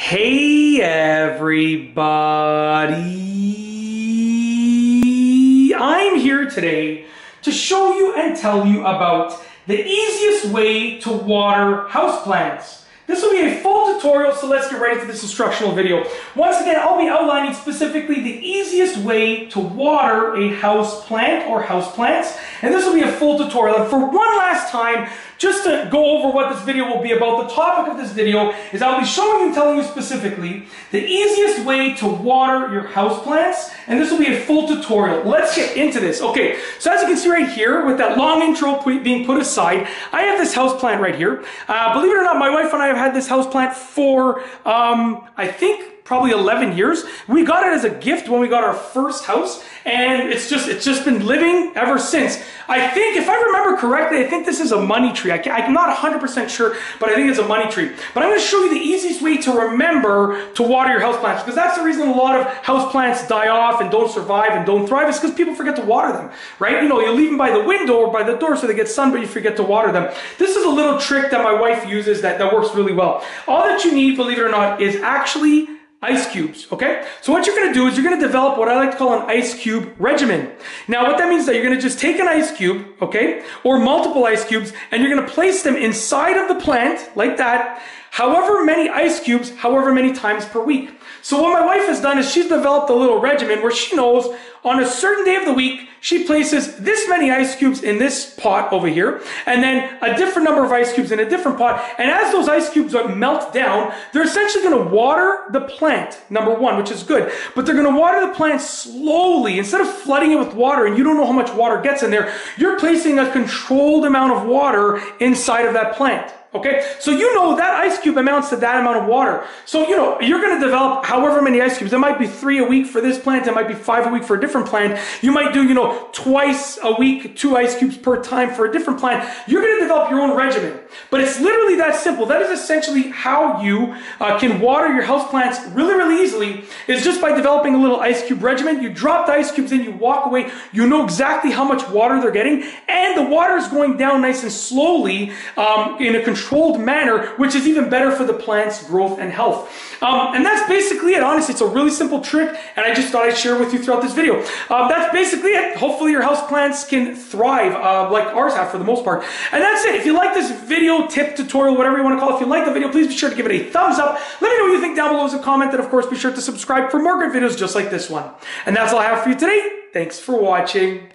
Hey everybody! I'm here today to show you and tell you about the easiest way to water houseplants. This will be a full tutorial, so let's get right into this instructional video. Once again, I'll be outlining specifically the easiest way to water a house plant or houseplants, and this will be a full tutorial. And for one last time, just to go over what this video will be about, the topic of this video is I'll be showing you and telling you specifically the easiest way to water your houseplants, and this will be a full tutorial. Let's get into this. Okay, so as you can see right here, with that long intro being put aside, I have this houseplant right here. Believe it or not, my wife and I have had this houseplant for, I think, probably 11 years. We got it as a gift when we got our first house, and it's just been living ever since. I think, if I remember correctly, I think this is a money tree. I'm not 100% sure, but I think it's a money tree. But I'm going to show you the easiest way to remember to water your houseplants, because that's the reason a lot of houseplants die off and don't survive and don't thrive, is because people forget to water them, right? You know, you leave them by the window or by the door so they get sun, but you forget to water them. This is a little trick that my wife uses that works really well. All that you need, believe it or not, is actually ice cubes, okay? So what you're going to do is you're going to develop what I like to call an ice cube regimen. Now what that means is that you're going to just take an ice cube, okay, or multiple ice cubes, and you're going to place them inside of the plant, like that, however many ice cubes, however many times per week. So what my wife has done is she's developed a little regimen where she knows on a certain day of the week, she places this many ice cubes in this pot over here, and then a different number of ice cubes in a different pot. And as those ice cubes melt down, they're essentially going to water the plant, number one, which is good. But they're going to water the plant slowly. Instead of flooding it with water and you don't know how much water gets in there, you're placing a controlled amount of water inside of that plant. Okay, so you know that ice cube amounts to that amount of water. So, you know, you're going to develop however many ice cubes. It might be 3 a week for this plant. It might be 5 a week for a different plant. You might do, you know, twice a week, 2 ice cubes per time for a different plant. You're going to develop your own regimen. But it's literally that simple. That is essentially how you can water your houseplants really, really easily, is just by developing a little ice cube regimen. You drop the ice cubes in, you walk away, you know exactly how much water they're getting, and the water is going down nice and slowly in a controlled manner, which is even better for the plant's growth and health. And that's basically it. Honestly, it's a really simple trick, and I just thought I'd share with you throughout this video. That's basically it. Hopefully your houseplants can thrive like ours have for the most part. And that's it. If you like this video, tip, tutorial, whatever you want to call it, if you like the video, please be sure to give it a thumbs up. Let me know what you think down below as a comment, and of course be sure to subscribe for more great videos just like this one. And that's all I have for you today. Thanks for watching.